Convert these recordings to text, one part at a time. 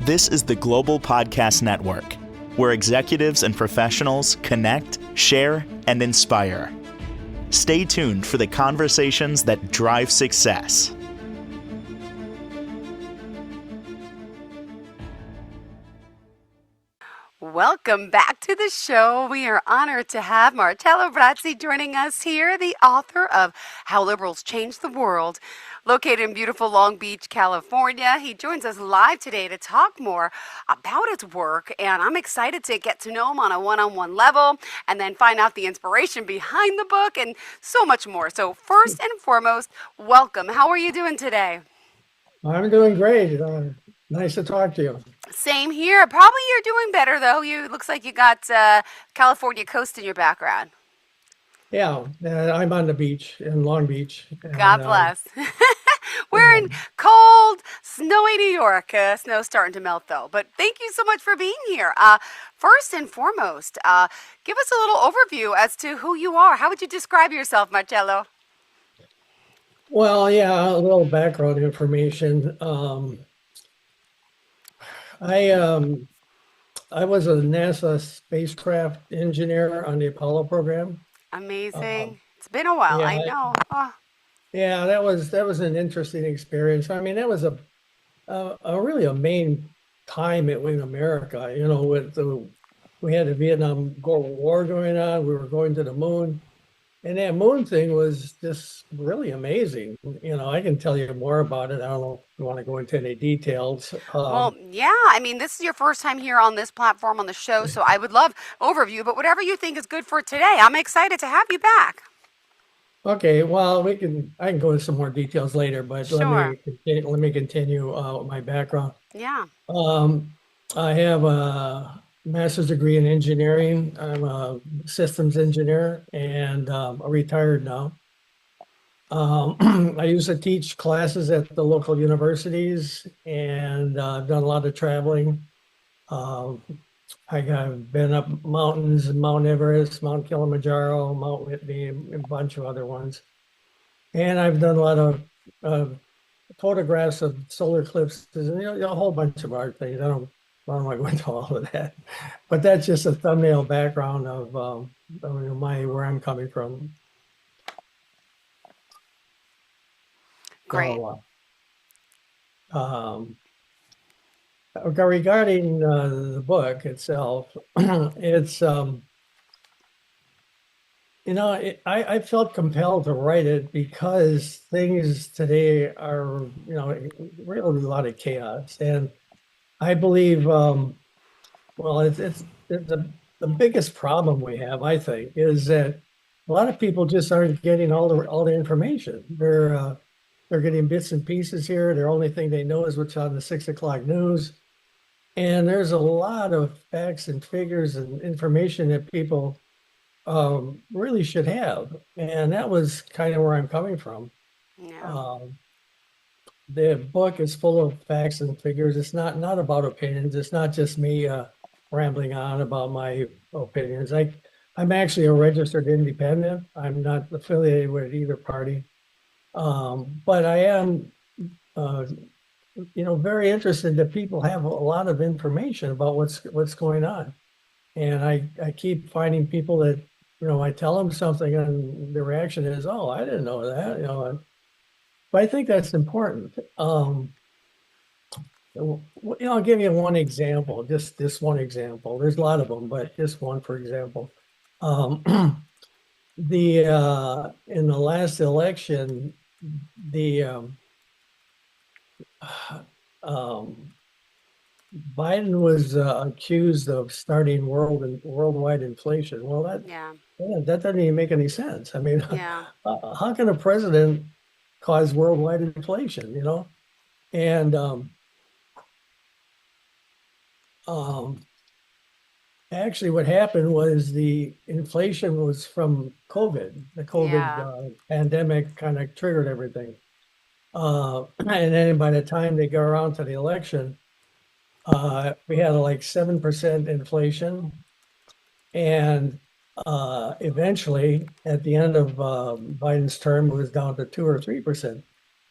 This is the Global Podcast Network, where executives and professionals connect, share, and inspire. Stay tuned for the conversations that drive success. Welcome back to the show. We are honored to have Marcelo Brazzi joining us here, the author of How Liberals Change the World. Located in beautiful Long Beach, California, he joins us live today to talk more about his work, and I'm excited to get to know him on a one-on-one level and then find out the inspiration behind the book and so much more. So first and foremost, welcome. How are you doing today? I'm doing great. Nice to talk to you. Same here. Probably you're doing better, though. Looks like you got California coast in your background. Yeah, I'm on the beach in Long Beach. God bless. We're in cold, snowy New York. Snow's starting to melt, though. But thank you so much for being here. First and foremost, give us a little overview as to who you are. How would you describe yourself, Marcelo? Well, yeah, a little background information. I was a NASA spacecraft engineer on the Apollo program. Amazing. It's been a while, yeah, I know. Yeah, that was an interesting experience. I mean, that was a really a main time in America. You know, we had the Vietnam War going on. We were going to the moon. And that moon thing was just really amazing. You know, I can tell you more about it. I don't know if you want to go into any details. Well, yeah, I mean, this is your first time here on this platform on the show, so I would love overview, but whatever you think is good for today, I'm excited to have you back. Okay, well, I can go into some more details later, but Sure. let me continue my background. Yeah. I have a master's degree in engineering. I'm a systems engineer, and I'm retired now. I used to teach classes at the local universities, and I've done a lot of traveling. I've been up mountains, Mount Everest, Mount Kilimanjaro, Mount Whitney, and a bunch of other ones. And I've done a lot of photographs of solar eclipses, and a whole bunch of art things. I don't want to go into all of that, but that's just a thumbnail background of where I'm coming from. Great. Regarding the book itself, it's I felt compelled to write it because things today are really a lot of chaos, and I believe it's the biggest problem we have, I think, is that a lot of people just aren't getting all the information. They're getting bits and pieces here. The only thing they know is what's on the 6 o'clock news. And there's a lot of facts and figures and information that people really should have. And that was kind of where I'm coming from. Yeah. The book is full of facts and figures. It's not about opinions. It's not just me rambling on about my opinions. I'm actually a registered independent. I'm not affiliated with either party. But I am, very interested that people have a lot of information about what's going on. And I keep finding people that, I tell them something and the reaction is, oh, I didn't know that, But I think that's important. I'll give you one example, just this one example. There's a lot of them, but just one, for example. In the last election, Biden was accused of starting worldwide inflation. Well, that doesn't even make any sense. I mean, how can a president cause worldwide inflation? And actually, what happened was the inflation was from COVID. The COVID pandemic kind of triggered everything. And then by the time they go around to the election, we had like 7% inflation. And eventually, at the end of Biden's term, it was down to 2 or 3%.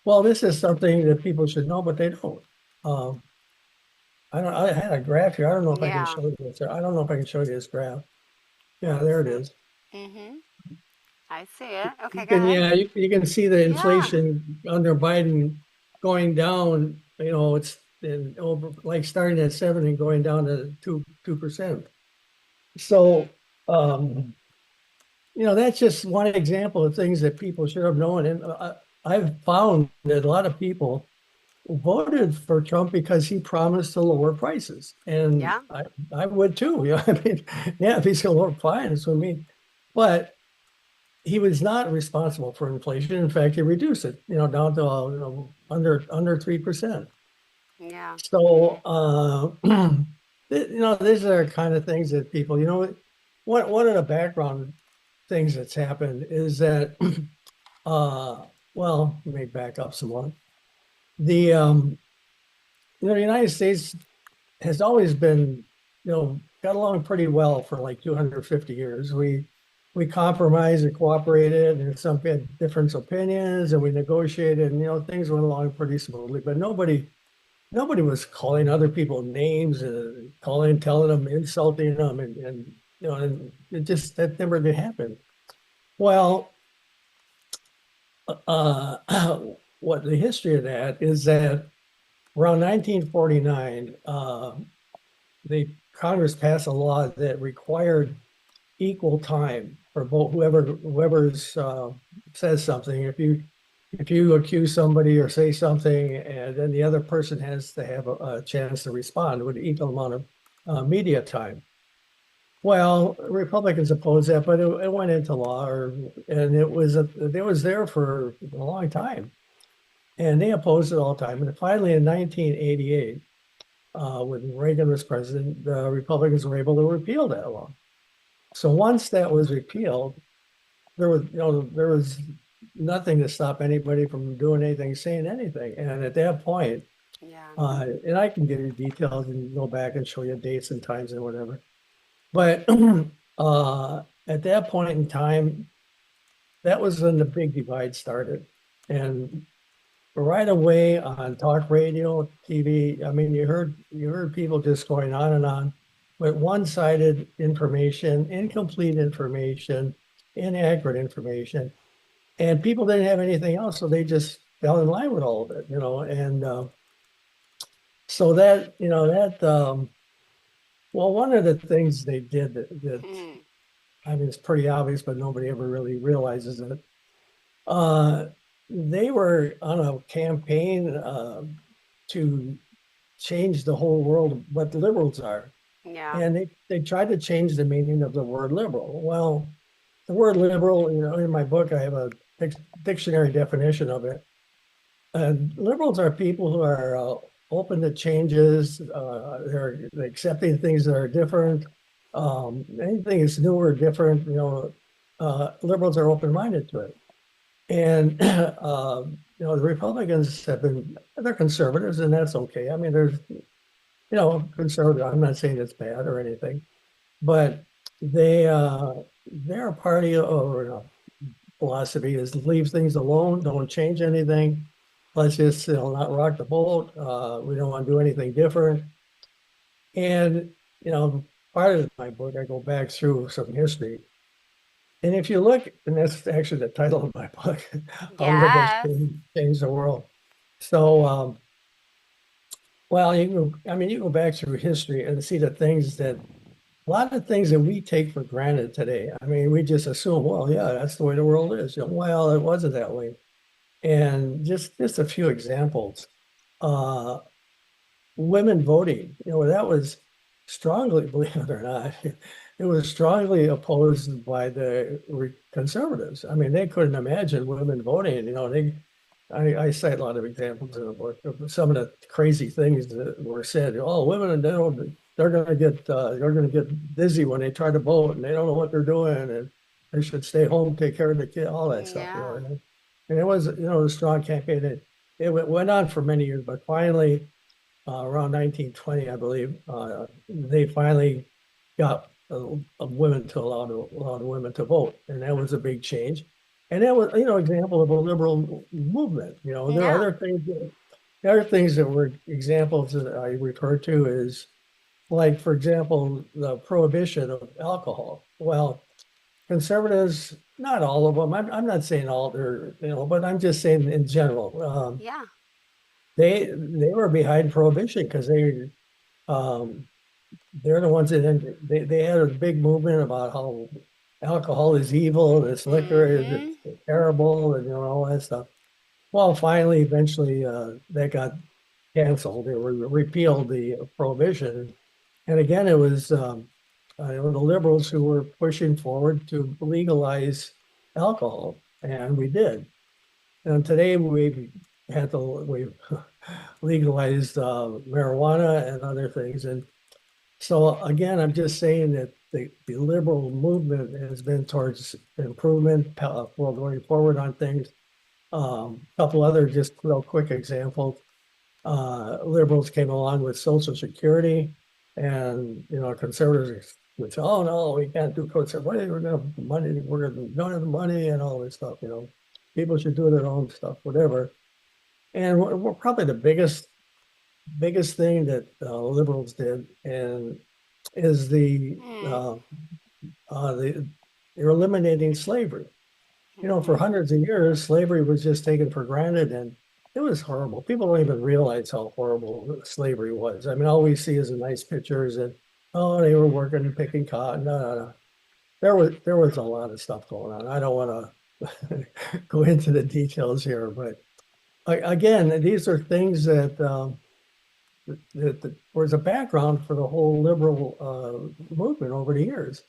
Well, this is something that people should know, but they don't. I had a graph here. I don't know if I can Yeah. show you this. I don't know if I can show you this graph. Yeah, Let's there it see. is. Mm-hmm. I see it. Okay, You go can, ahead. yeah, you can see the Yeah. inflation under Biden going down. It's in over like starting at 7 and going down to 2%. Mm. So, that's just one example of things that people should have known. And I've found that a lot of people voted for Trump because he promised to lower prices. And Yeah. I would too. I mean, yeah, if he's going to lower prices with me. But he was not responsible for inflation. In fact, he reduced it, down to under 3%. Yeah. So, these are kind of things that people, one of the background things that's happened is that, well, let me back up some more. The, the United States has always been, got along pretty well for like 250 years. We compromised and cooperated, and some had different opinions, and we negotiated, and things went along pretty smoothly. But nobody was calling other people names and telling them, insulting them, and it just that never did happen. Well, uh, what the history of that is that around 1949, the Congress passed a law that required equal time for both whoever's says something. If you accuse somebody or say something, and then the other person has to have a chance to respond with equal amount of media time. Well, Republicans opposed that, but it went into law, and it was there for a long time, and they opposed it all the time. And finally, in 1988, when Reagan was president, the Republicans were able to repeal that law. So once that was repealed, there was nothing to stop anybody from doing anything, saying anything. And at that point, Yeah. and I can give you details and go back and show you dates and times and whatever. But at that point in time, that was when the big divide started. And right away on talk radio, TV, I mean, you heard people just going on and on with one-sided information, incomplete information, inaccurate information, and people didn't have anything else, so they just fell in line with all of it, and so well, one of the things they did that Mm. I mean, it's pretty obvious, but nobody ever really realizes it. Uh, they were on a campaign to change the whole world of what liberals are. Yeah. And they tried to change the meaning of the word liberal. Well, the word liberal, in my book, I have a dictionary definition of it. And liberals are people who are open to changes. They're accepting things that are different. Anything that's new or different, liberals are open-minded to it. And the Republicans they're conservatives, and that's okay. I mean, there's conservative. I'm not saying it's bad or anything, but their party or philosophy is leave things alone, don't change anything. Let's just not rock the boat. We don't want to do anything different. And part of my book, I go back through some history. And if you look, and that's actually the title of my book, How Liberals Yes. Change the World. So, well, you go back through history and see a lot of things that we take for granted today. I mean, we just assume, well, yeah, that's the way the world is. Well, it wasn't that way. And just a few examples. Uh, Women voting, that was strongly, believe it or not, it was strongly opposed by the conservatives. I mean, they couldn't imagine women voting. I cite a lot of examples in the book of some of the crazy things that were said. Oh, women, they're going to get dizzy when they try to vote, and they don't know what they're doing, and they should stay home, take care of the kid, all that stuff. Yeah. And it was a strong campaign. It went on for many years, but finally, around 1920, I believe, they finally got women to allow the women to vote, and that was a big change. And that was, example of a liberal movement. There are Yeah. other things The other things that were examples that I refer to is, like, for example, the prohibition of alcohol. Well, conservatives, not all of them, I'm not saying all, they're, but I'm just saying in general, Yeah. they were behind prohibition because um, they're the ones that they had a big movement about how alcohol is evil, this liquor is Mm-hmm. it's terrible, and all that stuff. Well, finally, eventually, that got canceled. They repealed the prohibition, and again, it was the liberals who were pushing forward to legalize alcohol, and we did. And today we've legalized marijuana and other things. And so again, I'm just saying that the liberal movement has been towards improvement for going forward on things. A couple other just real quick examples. Liberals came along with Social Security, and conservatives would say, "Oh no, we can't do conservative. We're going to money. We're going to don't have the money and all this stuff. People should do their own stuff, whatever." And we're probably the biggest thing that liberals did, and is Mm-hmm. they're eliminating slavery. For hundreds of years, slavery was just taken for granted, and it was horrible. People don't even realize how horrible slavery was. I mean, all we see is the nice pictures and, oh, they were working and picking cotton. No, no, no. There was a lot of stuff going on. I don't want to go into the details here, but again, these are things that was a background for the whole liberal movement over the years.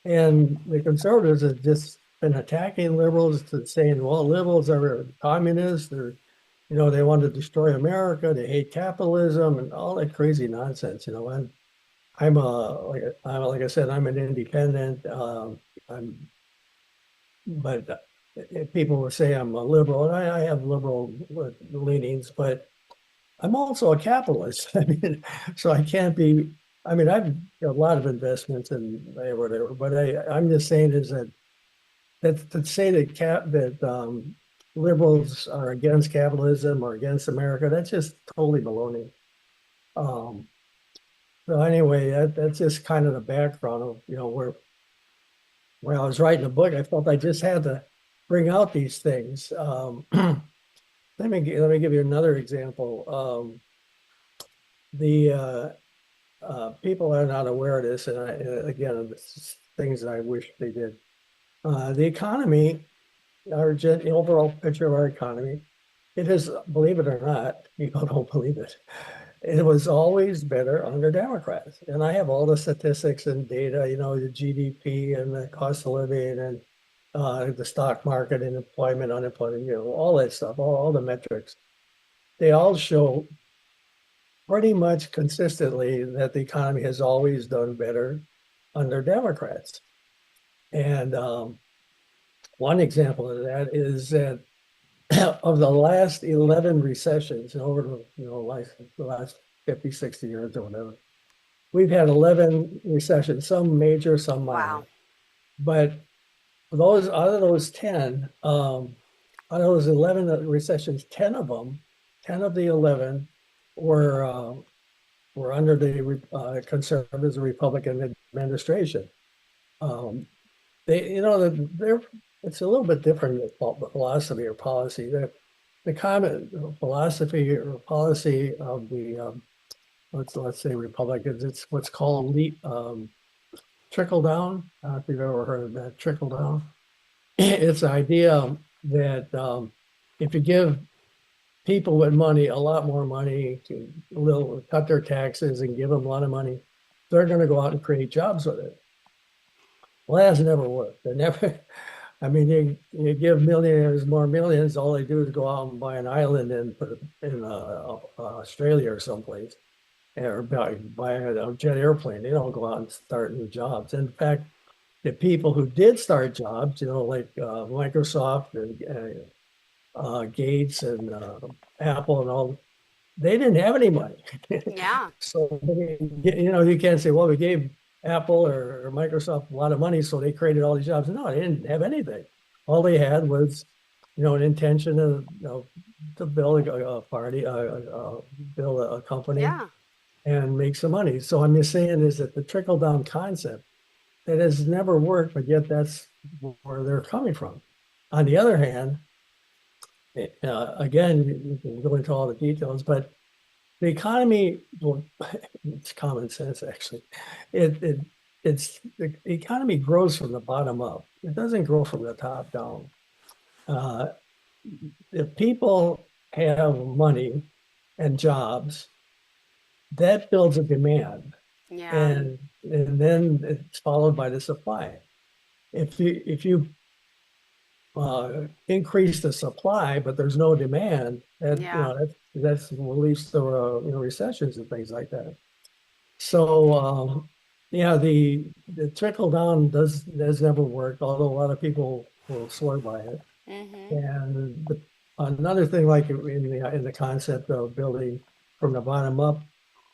And the conservatives have just been attacking liberals, to saying, well, liberals are communists, they want to destroy America, they hate capitalism and all that crazy nonsense, and like I said, I'm an independent. But if people will say I'm a liberal, and I have liberal leanings, but I'm also a capitalist. I mean, so I can't be. I mean, I've got a lot of investments and whatever, but I'm just saying is that to say that liberals are against capitalism or against America, that's just totally baloney. Um, so anyway, that's just kind of the background of where I was writing a book. I felt I just had to bring out these things. Let me give you another example. The People are not aware of this, and again, this is things that I wish they did. The economy, the overall picture of our economy, it is, believe it or not, people don't believe it. It was always better under Democrats, and I have all the statistics and data. The GDP and the cost of living and the stock market and employment, unemployment, all that stuff, all the metrics. They all show pretty much consistently that the economy has always done better under Democrats. And one example of that is that of the last 11 recessions over the last 50, 60 years or whatever, we've had 11 recessions, some major, some minor. Wow. But out of those 10, out of those 11 recessions, 10 of the 11 were under the conservatives and Republican administration. They're it's a little bit different philosophy or policy. The common philosophy or policy of the let's say Republicans, it's what's called trickle down. I don't know if you've ever heard of that, trickle down. It's the idea that if you give people with money a lot more money to cut their taxes and give them a lot of money, they're going to go out and create jobs with it. Well, that has never worked. They never. I mean, you give millionaires more millions, all they do is go out and buy an island and put it in Australia or someplace, or buy a jet airplane. They don't go out and start new jobs. In fact, the people who did start jobs, like Microsoft and Gates and Apple and all, they didn't have any money. Yeah. So, you can't say, well, we gave Apple or Microsoft a lot of money, so they created all these jobs. No, they didn't have anything. All they had was an intention to build a party, build a company Yeah. and make some money. So I'm just saying is that the trickle down concept that has never worked, but yet that's where they're coming from. On the other hand, again, you can go into all the details, but the economy, well, it's common sense actually. It, it the economy grows from the bottom up. It doesn't grow from the top down. Uh, if people have money and jobs, that builds a demand, Yeah. and then it's followed by the supply. If you increase the supply, but there's no demand, Yeah. that's what leads to recessions and things like that. So yeah, the trickle down does never work, although a lot of people will swear by it. Mm-hmm. And another thing, like in the concept of building from the bottom up,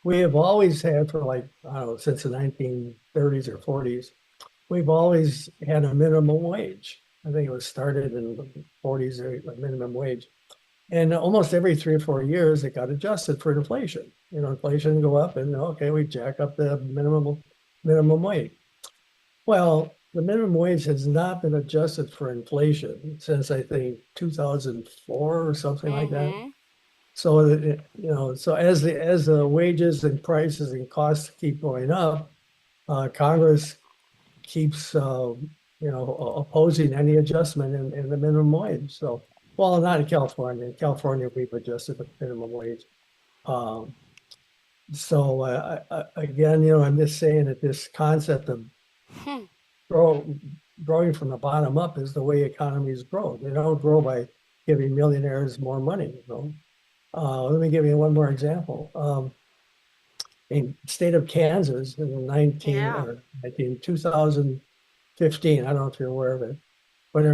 we have always had for like, I don't know, since the 1930s or 40s, we've always had a minimum wage. I think it was started in the 40s, a minimum wage. And almost every 3 or 4 years, it got adjusted for inflation. Inflation go up, and okay, we jack up the minimum wage. Well, the minimum wage has not been adjusted for inflation since I think 2004 or something like that. Mm-hmm. So so as the wages and prices and costs keep going up, Congress keeps opposing any adjustment in the minimum wage. So, well, not in California. In California, we've adjusted the minimum wage. Um, so again, I'm just saying that this concept of Hmm. grow, growing from the bottom up is the way economies grow. They don't grow by giving millionaires more money. Let me give you one more example. In the state of Kansas in 19 Yeah. or 2015, I don't know if you're aware of it, but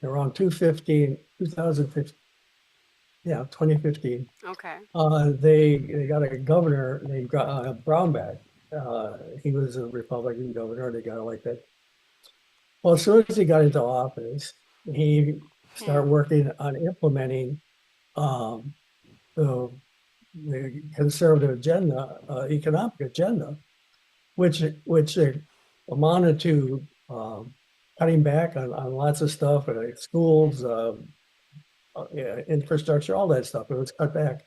around 2015, yeah, 2015, Okay. they got a governor named Brownback. He was a Republican governor. They got elected. Well, as soon as he got into office, he Hmm. started working on implementing um, the, the conservative agenda, economic agenda, which amounted to cutting back on lots of stuff, like schools, yeah, infrastructure, all that stuff. It was cut back,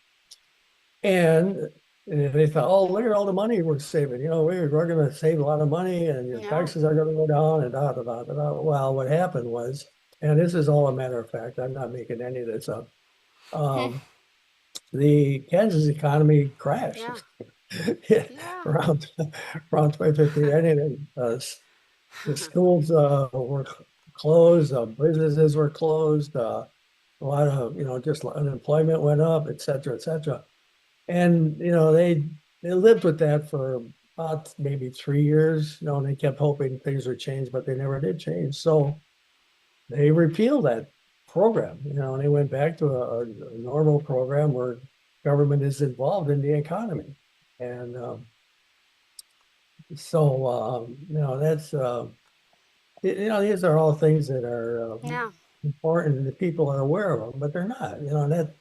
and they thought, oh, look at all the money we're saving. We're going to save a lot of money, and your Yeah. taxes are going to go down, and da da da da da. Well, what happened was, and this is all a matter of fact, I'm not making any of this up. Hmm. Um, the Kansas economy crashed Yeah. Yeah. around around 2015. Anything, the schools were closed, businesses were closed, a lot of just unemployment went up, et cetera, et cetera. And they lived with that for about maybe 3 years, and they kept hoping things would change, but they never did change. So they repealed that program, and they went back to a normal program where government is involved in the economy. And so that's these are all things that are Yeah. important and that people are aware of them, but they're not. And that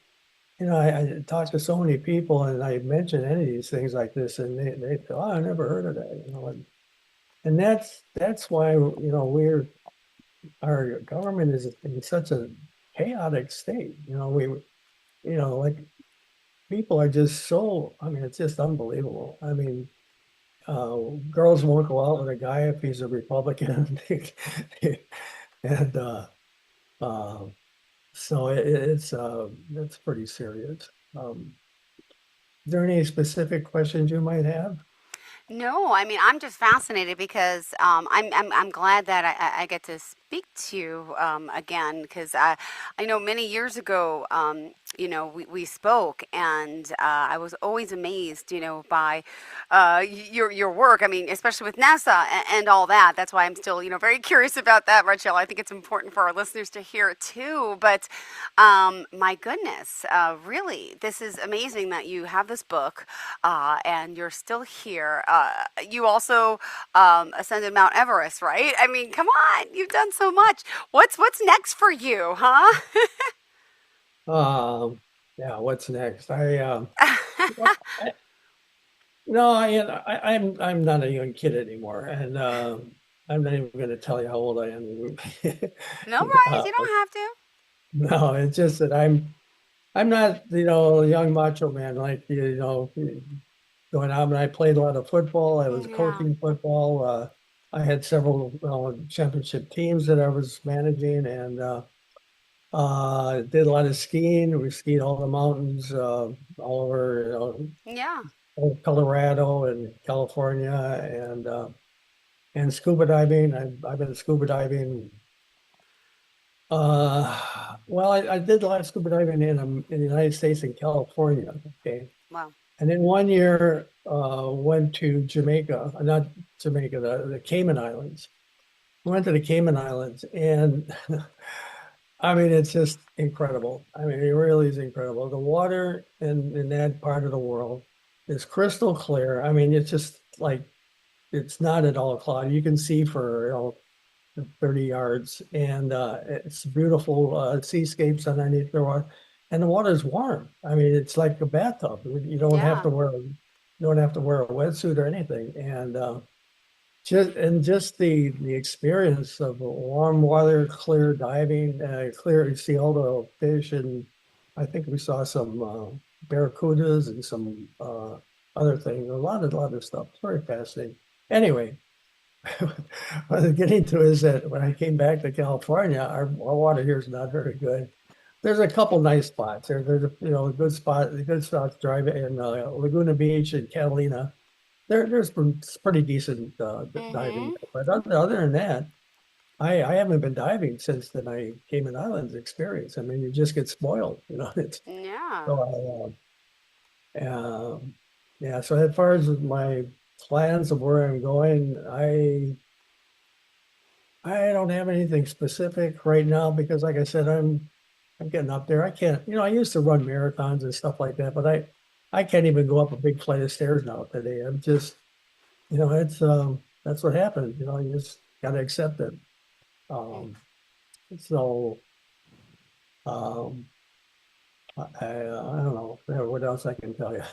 I talk to so many people, and I mention any of these things like this, and they go, oh, I never heard of that. And that's why our government is in such a chaotic state. Like people are just so. I mean, it's just unbelievable. I mean, uh, girls won't go out with a guy if he's a Republican, and uh, so it's pretty serious. Is there any specific questions you might have? No, I mean, I'm just fascinated because I'm glad that I get to speak to you again because I know many years ago we spoke, and I was always amazed, by your work. I mean, especially with NASA and all that. That's why I'm still, very curious about that, Marcelo. I think it's important for our listeners to hear it too. But my goodness, really, this is amazing that you have this book and you're still here. You also ascended Mount Everest, right? I mean, come on, you've done so much. What's next for you, huh? Um, yeah, what's next? Well, I no, I'm not a young kid anymore, and I'm not even going to tell you how old I am. No worries, uh, you don't have to. no, it's just that I'm not, a young macho man like going out. And I played a lot of football. I was Yeah. coaching football. I had several championship teams that I was managing, and did a lot of skiing. We skied all the mountains all over, Yeah. Colorado and California, and scuba diving. I've been scuba diving. Well, I did a lot of scuba diving in the United States and California. Okay. Well, And then one year, went to Jamaica, not Jamaica, the Cayman Islands. Went to the Cayman Islands, and I mean, it's just incredible. I mean, it really is incredible. The water in that part of the world is crystal clear. I mean, it's just like it's not at all cloudy. You can see for 30 yards, and it's beautiful seascapes underneath the water, and the water is warm. I mean, it's like a bathtub. You yeah. don't have to wear a wetsuit or anything, and just the experience of warm water, clear diving, clear. You see all the fish, and I think we saw some barracudas and some other things. A lot of stuff. It's very fascinating. Anyway, what I was getting to is that when I came back to California, our water here is not very good. There's a couple nice spots. There's a good spots to drive in Laguna Beach and Catalina. There's pretty decent diving, Mm-hmm. but other than that, I haven't been diving since the my Cayman Islands experience. I mean, you just get spoiled, It's Yeah. so yeah. So as far as my plans of where I'm going, I don't have anything specific right now because, like I said, I'm getting up there. I can't, I used to run marathons and stuff like that, but I can't even go up a big flight of stairs now today. I'm just, it's that's what happens. You just got to accept it. Um, so um, I don't know what else I can tell you.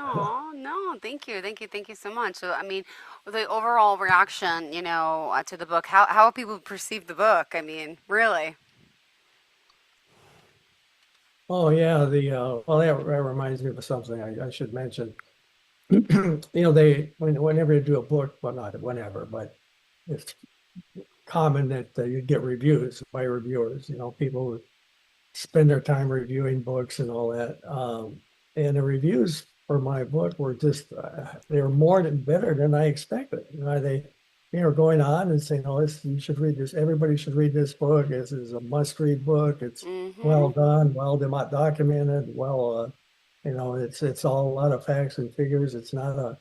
Oh, no, thank you. Thank you. Thank you so much. So, I mean, the overall reaction, to the book, how have people perceived the book? I mean, really. Oh yeah, well that reminds me of something I should mention. Whenever you do a book, well not whenever, but it's common that you get reviews by reviewers. People spend their time reviewing books and all that. And the reviews for my book were just they were more than better than I expected. They were going on and saying, "Oh, you should read this. Everybody should read this book. This is a must-read book. It's well Mm-hmm. done, well documented, it's all a lot of facts and figures. It's not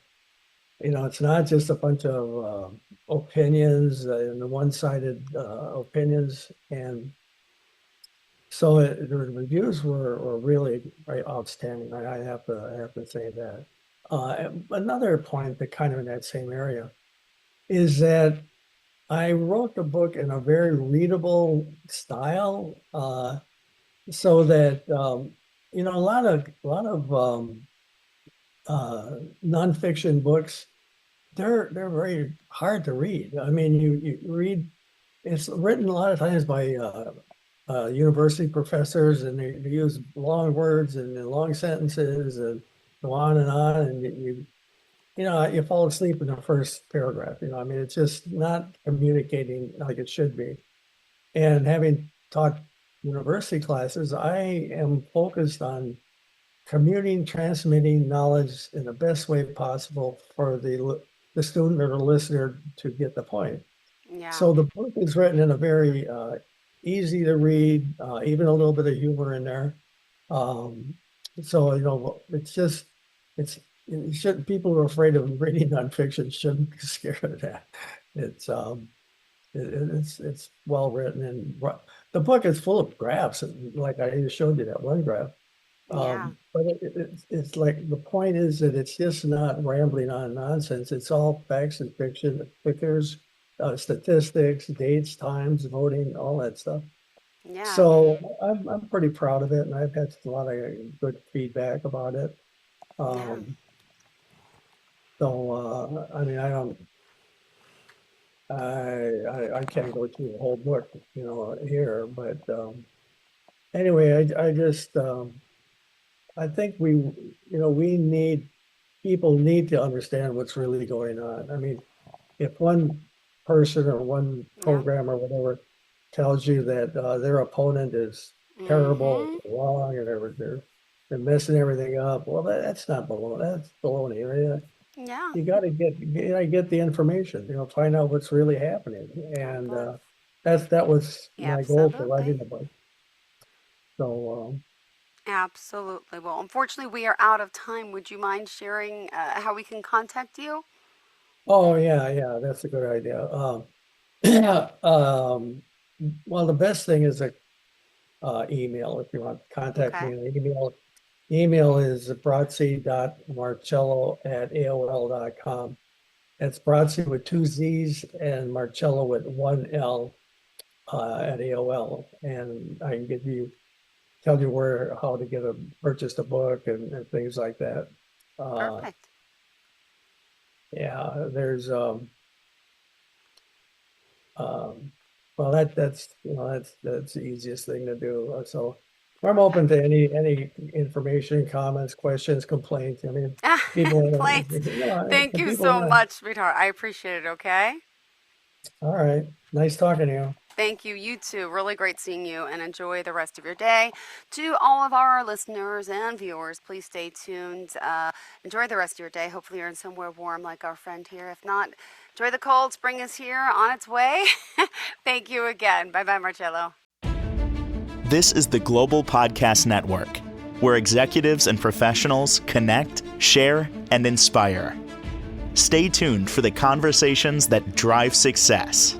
just a bunch of opinions and the one-sided opinions." And so the reviews were really very outstanding. I have to say that. Another point that kind of in that same area is that I wrote the book in a very readable style, so that a lot of nonfiction books, they're very hard to read. I mean, you read, it's written a lot of times by university professors, and they use long words and long sentences and go on, and you fall asleep in the first paragraph. I mean, it's just not communicating like it should be. And having taught university classes, I am focused on commuting, transmitting knowledge in the best way possible for the student or the listener to get the point. Yeah. So the book is written in a very easy to read, even a little bit of humor in there. Um, so, it's just, it shouldn't, people who are afraid of reading nonfiction shouldn't be scared of that. It's, it's well written and the book is full of graphs, and like I just showed you that one graph. Yeah. But it's like the point is that it's just not rambling on nonsense. It's all facts and fiction, figures, statistics, dates, times, voting, all that stuff. Yeah. So I'm pretty proud of it, and I've had a lot of good feedback about it. Yeah. I mean, I can't go through the whole book, here, but anyway, I just I think people need to understand what's really going on. I mean, if one person or one Yeah. program or whatever tells you that their opponent is terrible, Mm-hmm. wrong, and they're messing everything up, well, that's not baloney. That's baloney. Right? Yeah. You gotta get the information. Find out what's really happening, Of and course. that was my goal for writing Absolutely. the book. So. Absolutely. Well, unfortunately, we are out of time. Would you mind sharing how we can contact you? Oh, yeah, that's a good idea. Um, well, the best thing is a email if you want to contact Okay. me. The email is brazzi.marcello@aol.com. That's Brazzi with two Z's and Marcello with one L at AOL. And I can tell you how to purchase the book and things like that. Uh, Perfect. yeah, there's Um, well, that's the easiest thing to do. So I'm open Perfect. to any information, comments, questions, complaints. I mean, people, Plates. Thank you so much, sweetheart. I appreciate it, okay? all right. Nice talking to you. Thank you. You too. Really great seeing you and enjoy the rest of your day. To all of our listeners and viewers, please stay tuned. Enjoy the rest of your day. Hopefully, you're in somewhere warm like our friend here. If not, enjoy the cold. Spring is here on its way. Thank you again. Bye bye, Marcello. This is the Global Podcast Network, where executives and professionals connect, share, and inspire. Stay tuned for the conversations that drive success.